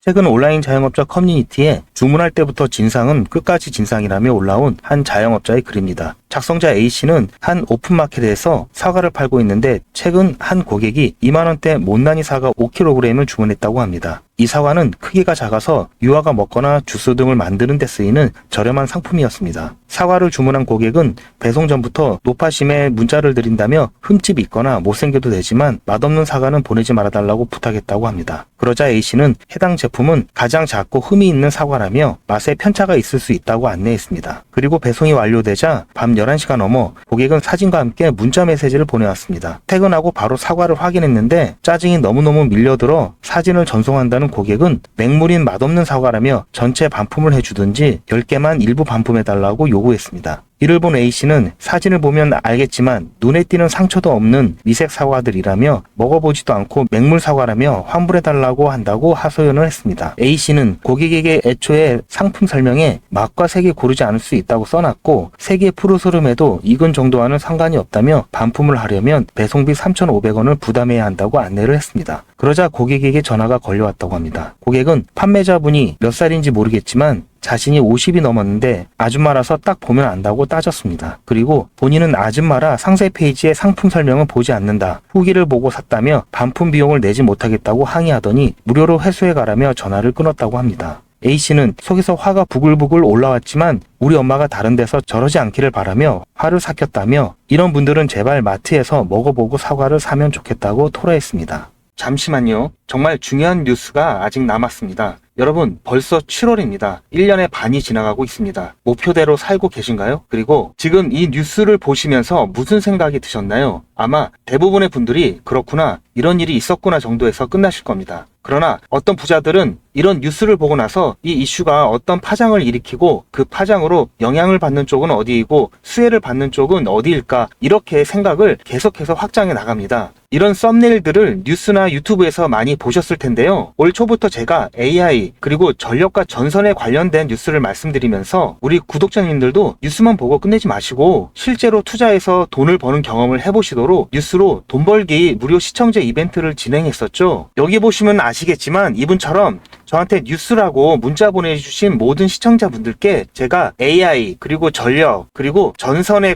최근 온라인 자영업자 커뮤니티에 주문할 때부터 진상은 끝까지 진상이라며 올라온 한 자영업자의 글입니다. 작성자 A씨는 한 오픈마켓에서 사과를 팔고 있는데 최근 한 고객이 2만원대 못난이 사과 5kg을 주문했다고 합니다. 이 사과는 크기가 작아서 유아가 먹거나 주스 등을 만드는 데 쓰이는 저렴한 상품이었습니다. 사과를 주문한 고객은 배송 전부터 노파심에 문자를 드린다며 흠집이 있거나 못생겨도 되지만 맛없는 사과는 보내지 말아달라고 부탁했다고 합니다. 그러자 A씨는 해당 제품은 가장 작고 흠이 있는 사과라며 맛에 편차가 있을 수 있다고 안내했습니다. 그리고 배송이 완료되자 밤 11시가 넘어 고객은 사진과 함께 문자 메시지를 보내왔습니다. 퇴근하고 바로 사과를 확인했는데 짜증이 너무너무 밀려들어 사진을 전송한다는 고객은 맹물인 맛없는 사과라며 전체 반품을 해주든지 10개만 일부 반품해달라고 요구했습니다. 이를 본 A씨는 사진을 보면 알겠지만 눈에 띄는 상처도 없는 미색 사과들이라며 먹어보지도 않고 맹물 사과라며 환불해달라고 한다고 하소연을 했습니다. A씨는 고객에게 애초에 상품 설명에 맛과 색이 고르지 않을 수 있다고 써놨고 색의 푸르스름에도 익은 정도와는 상관이 없다며 반품을 하려면 배송비 3,500원을 부담해야 한다고 안내를 했습니다. 그러자 고객에게 전화가 걸려왔다고 합니다. 고객은 판매자분이 몇 살인지 모르겠지만 자신이 50이 넘었는데 아줌마라서 딱 보면 안다고 따졌습니다. 그리고 본인은 아줌마라 상세 페이지에 상품 설명은 보지 않는다. 후기를 보고 샀다며 반품 비용을 내지 못하겠다고 항의하더니 무료로 회수해가라며 전화를 끊었다고 합니다. A씨는 속에서 화가 부글부글 올라왔지만 우리 엄마가 다른 데서 저러지 않기를 바라며 화를 삭혔다며 이런 분들은 제발 마트에서 먹어보고 사과를 사면 좋겠다고 토로했습니다. 잠시만요. 정말 중요한 뉴스가 아직 남았습니다. 여러분, 벌써 7월입니다. 1년의 반이 지나가고 있습니다. 목표대로 살고 계신가요? 그리고 지금 이 뉴스를 보시면서 무슨 생각이 드셨나요? 아마 대부분의 분들이 그렇구나, 이런 일이 있었구나 정도에서 끝나실 겁니다. 그러나 어떤 부자들은 이런 뉴스를 보고 나서 이 이슈가 어떤 파장을 일으키고 그 파장으로 영향을 받는 쪽은 어디이고 수혜를 받는 쪽은 어디일까, 이렇게 생각을 계속해서 확장해 나갑니다. 이런 썸네일들을 뉴스나 유튜브에서 많이 보셨을 텐데요. 올 초부터 제가 AI 그리고 전력과 전선에 관련된 뉴스를 말씀드리면서 우리 구독자님들도 뉴스만 보고 끝내지 마시고 실제로 투자해서 돈을 버는 경험을 해보시도록 뉴스로 돈 벌기 무료 시청제 이벤트를 진행했었죠. 여기 보시면 아시겠지만 이분처럼 저한테 뉴스라고 문자 보내주신 모든 시청자분들께 제가 AI 그리고 전력 그리고 전선에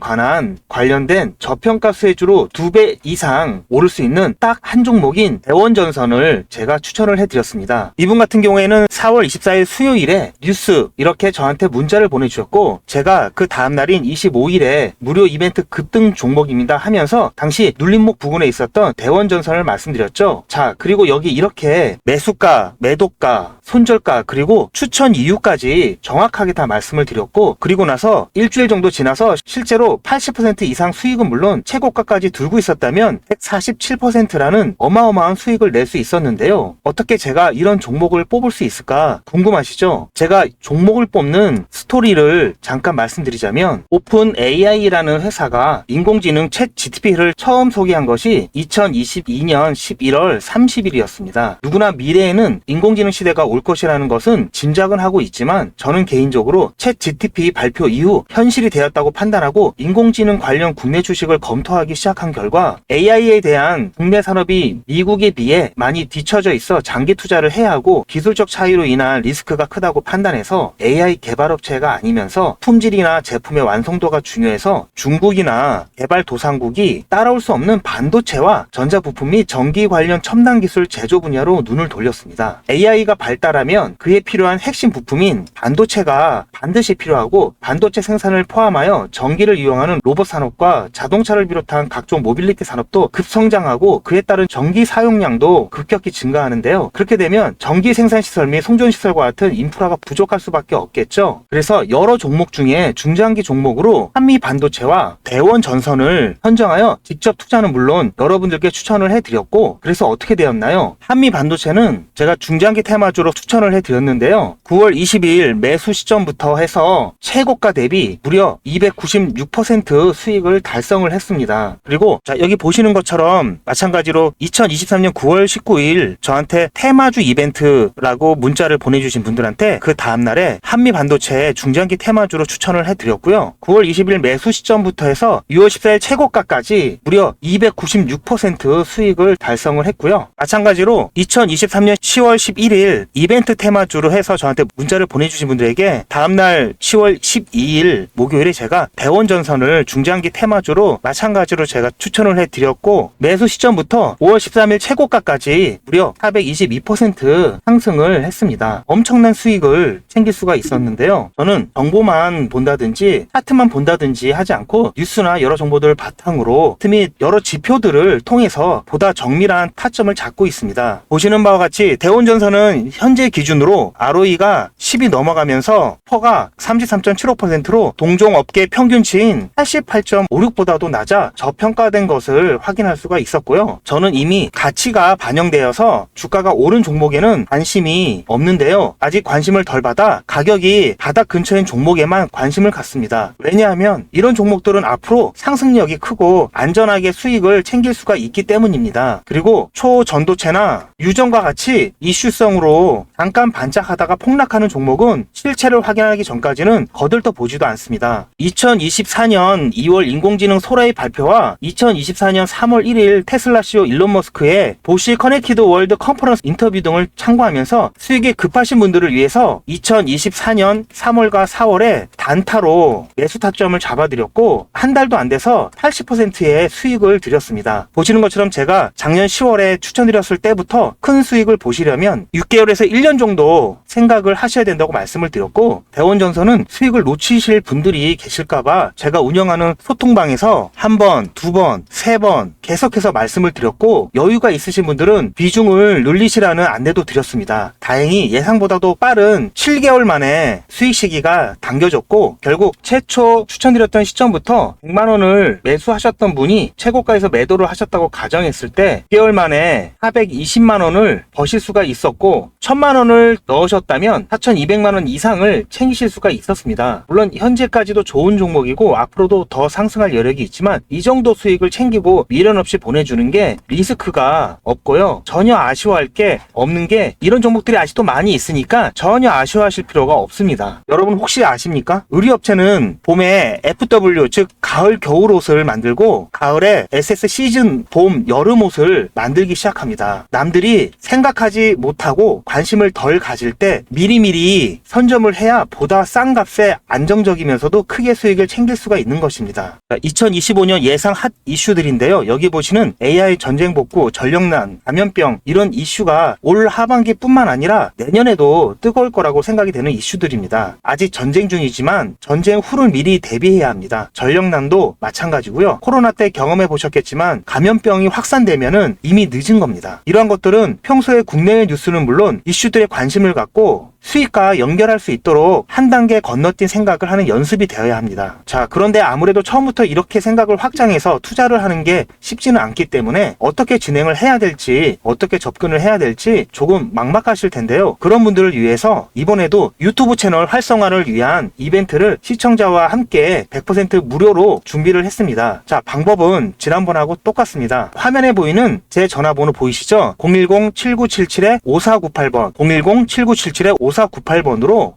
관련된 저평가 수혜주로 2배 이상 오를 수 있는 딱 한 종목인 대원전선을 제가 추천을 해드렸습니다. 이분 같은 경우에는 4월 24일 수요일에 뉴스 이렇게 저한테 문자를 보내주셨고 제가 그 다음날인 25일에 무료 이벤트 급등 종목입니다 하면서 당시 눌림목 부근에 있었던 대원전선을 말씀드렸죠. 자, 그리고 여기 이렇게 매수가, 매도가, 손절가 그리고 추천 이유까지 정확하게 다 말씀을 드렸고 그리고 나서 일주일 정도 지나서 실제로 80% 이상 수익은 물론 최고가까지 들고 있었다면 147%라는 어마어마한 수익을 낼 수 있었는데요. 어떻게 제가 이런 종목을 뽑을 수 있을까 궁금하시죠? 제가 종목을 뽑는 스토리를 잠깐 말씀드리자면 오픈 AI라는 회사가 인공지능 챗 GTP를 처음 소개한 것이 2022년 11월 30일이었습니다. 누구나 미래에는 인공지능 시대가 올 것이라는 것은 짐작은 하고 있지만 저는 개인적으로 챗 GTP 발표 이후 현실이 되었다고 판단하고 인공지능 관련 국내 주식을 검토하기 시작한 결과 AI에 대한 국내 산업이 미국에 비해 많이 뒤처져 있어 장기 투자를 해야 하고 기술적 차이로 인한 리스크가 크다고 판단해서 AI 개발업체가 아니면서 품질이나 제품의 완성도가 중요해서 중국이나 개발도상국이 따라올 수 없는 반도체와 전자부품 및 전기 관련 첨단 기술 제조 분야로 눈을 돌렸습니다. AI가 발달하면 그에 필요한 핵심 부품인 반도체가 반드시 필요하고 반도체 생산을 포함하여 전기를 이용하는 로봇 산업과 자동차를 비롯한 각종 모빌리티 산업도 급성장하고 그에 따른 전기 사용량도 급격히 증가하는데요. 그렇게 되면 전기 생산 시설 및 송전 시설과 같은 인프라가 부족할 수밖에 없겠죠. 그래서 여러 종목 중에 중장기 종목으로 한미 반도체와 대원 전선을 선정하여 직접 투자는 물론 여러분들께 추천을 해드렸고 그래서 어떻게 되었나요? 한미 반도체는 제가 중장기 테마주로 추천을 해드렸는데요. 9월 22일 매수 시점부터 해서 최고가 대비 무려 296% 수익을 달성을 했습니다. 그리고 자, 여기 보시는 것처럼 마찬가지로 2023년 9월 19일 저한테 테마주 이벤트라고 문자를 보내주신 분들한테 그 다음날에 한미 반도체 중장기 테마주로 추천을 해드렸고요. 9월 20일 매수 시점부터 해서 6월 14일 최고가까지 무려 296% 수익을 달성을 했고요. 마찬가지로 2023년 10월 11일 17일 이벤트 테마주로 해서 저한테 문자를 보내주신 분들에게 다음날 10월 12일 목요일에 제가 대원전선을 중장기 테마주로 마찬가지로 제가 추천을 해드렸고, 매수 시점부터 5월 13일 최고가까지 무려 422% 상승을 했습니다. 엄청난 수익을 챙길 수가 있었는데요. 저는 정보만 본다든지 차트만 본다든지 하지 않고 뉴스나 여러 정보들을 바탕으로 및 여러 지표들을 통해서 보다 정밀한 타점을 잡고 있습니다. 보시는 바와 같이 대원전선은 현재 기준으로 ROE가 10이 넘어가면서 퍼가 33.75%로 동종업계 평균치인 88.56보다도 낮아 저평가된 것을 확인할 수가 있었고요. 저는 이미 가치가 반영되어서 주가가 오른 종목에는 관심이 없는데요. 아직 관심을 덜 받아 가격이 바닥 근처인 종목에만 관심을 갖습니다. 왜냐하면 이런 종목들은 앞으로 상승력이 크고 안전하게 수익을 챙길 수가 있기 때문입니다. 그리고 초전도체나 유전과 같이 이슈성으로 잠깐 반짝하다가 폭락하는 종목은 실체를 확인하기 전까지는 거들떠 보지도 않습니다. 2024년 2월 인공지능 소라의 발표와 2024년 3월 1일 테슬라 CEO 일론 머스크의 보시 커넥티드 월드 컨퍼런스 인터뷰 등을 참고하면서 수익이 급하신 분들을 위해서 2024년 3월과 4월에 단타로 매수 타점을 잡아드렸고, 한 달도 안 돼서 80%의 수익을 드렸습니다. 보시는 것처럼 제가 작년 10월에 추천드렸을 때부터 큰 수익을 보시려면 6개월에서 1년 정도 생각을 하셔야 된다고 말씀을 드렸고, 대원전선은 수익을 놓치실 분들이 계실까봐 제가 운영하는 소통방에서 한 번, 두 번, 세 번 계속해서 말씀을 드렸고, 여유가 있으신 분들은 비중을 늘리시라는 안내도 드렸습니다. 다행히 예상보다도 빠른 7개월 만에 수익 시기가 당겨졌고, 결국 최초 추천드렸던 시점부터 100만원을 매수하셨던 분이 최고가에서 매도를 하셨다고 가정했을 때 6개월 만에 420만원을 버실 수가 있었고, 1000만원을 넣으셨다면 4200만원 이상을 챙기실 수가 있었습니다. 물론 현재까지도 좋은 종목이고 앞으로도 더 상승할 여력이 있지만 이 정도 수익을 챙기고 미련 없이 보내주는 게 리스크가 없고요. 전혀 아쉬워할 게 없는 게, 이런 종목들이 아직도 많이 있으니까 전혀 아쉬워하실 필요가 없습니다. 여러분 혹시 아십니까? 의류업체는 봄에 FW, 즉 가을 겨울 옷을 만들고 가을에 SS 시즌 봄 여름 옷을 만들기 시작합니다. 남들이 생각하지 못하고 관심을 덜 가질 때 미리미리 선점을 해야 보다 싼 값에 안정적이면서도 크게 수익을 챙길 수가 있는 것입니다. 2025년 예상 핫 이슈들인데요. 여기 보시는 AI 전쟁 복구, 전력난, 감염병, 이런 이슈가 올 하반기뿐만 아니라 내년에도 뜨거울 거라고 생각이 되는 이슈들입니다. 아직 전쟁 중이지만 전쟁 후를 미리 대비해야 합니다. 전력난도 마찬가지고요. 코로나 때 경험해 보셨겠지만 감염병이 확산되면은 이미 늦은 겁니다. 이러한 것들은 평소에 국내외 뉴스는 물론 이슈들에 관심을 갖고 수익과 연결할 수 있도록 한 단계 건너뛴 생각을 하는 연습이 되어야 합니다. 자, 그런데 아무래도 처음부터 이렇게 생각을 확장해서 투자를 하는 게 쉽지는 않기 때문에 어떻게 진행을 해야 될지, 어떻게 접근을 해야 될지 조금 막막하실 텐데요. 그런 분들을 위해서 이번에도 유튜브 채널 활성화를 위한 이벤트를 시청자와 함께 100% 무료로 준비를 했습니다. 자, 방법은 지난번하고 똑같습니다. 화면에 보이는 제 전화번호 보이시죠? 010-7977-5498번 010-7977-5498번으로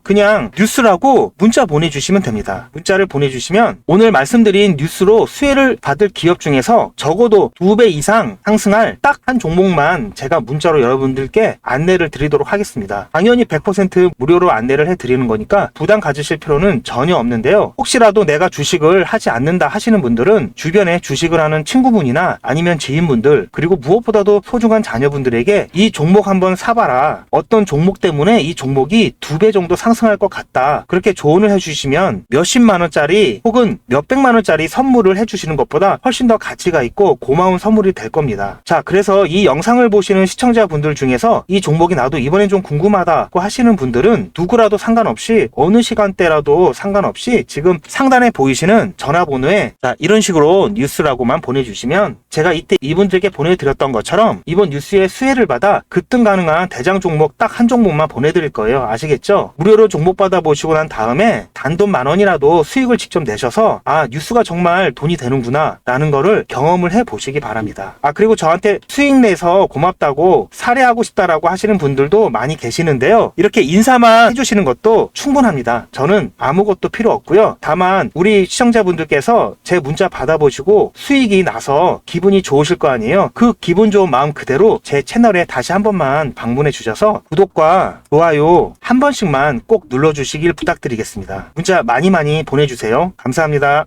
그냥 뉴스라고 문자 보내주시면 됩니다. 문자를 보내주시면 오늘 말씀드린 뉴스로 수혜를 받을 기업 중에서 적어도 2배 이상 상승할 딱 한 종목만 제가 문자로 여러분들께 안내를 드리도록 하겠습니다. 당연히 100% 무료로 안내를 해드리는 거니까 부담 가지실 필요는 전혀 없는데요. 혹시라도 내가 주식을 하지 않는다 하시는 분들은 주변에 주식을 하는 친구분이나 아니면 지인분들, 그리고 무엇보다도 소중한 자녀분들에게 이 종목 한번 사봐라, 어떤 종목 때문에 이 종목이 2배 정도 상승할 것 같다, 그렇게 조언을 해주시면 몇십만원짜리 혹은 몇백만원짜리 선물을 해주시는 것보다 훨씬 더 가치가 있고 고마운 선물이 될 겁니다. 자, 그래서 이 영상을 보시는 시청자분들 중에서 이 종목이 나도 이번엔 좀 궁금하다고 하시는 분들은 누구라도 상관없이 어느 시간대라도 상관없이 지금 상단에 보이시는 전화번호에 이런 식으로 뉴스라고만 보내주시면 제가 이때 이분들께 보내드렸던 것처럼 이번 뉴스의 수혜를 받아 급등 가능한 대장 종목 딱 한 종목만 보내드릴 거예요. 거예요. 아시겠죠? 무료로 종목 받아보시고 난 다음에 단돈 10,000원이라도 수익을 직접 내셔서 아, 뉴스가 정말 돈이 되는구나 라는 거를 경험을 해보시기 바랍니다. 그리고 저한테 수익 내서 고맙다고 사례하고 싶다라고 하시는 분들도 많이 계시는데요. 이렇게 인사만 해주시는 것도 충분합니다. 저는 아무것도 필요 없고요. 다만 우리 시청자분들께서 제 문자 받아보시고 수익이 나서 기분이 좋으실 거 아니에요. 그 기분 좋은 마음 그대로 제 채널에 다시 한 번만 방문해 주셔서 구독과 좋아요 한 번씩만 꼭 눌러주시길 부탁드리겠습니다. 문자 많이 보내주세요. 감사합니다.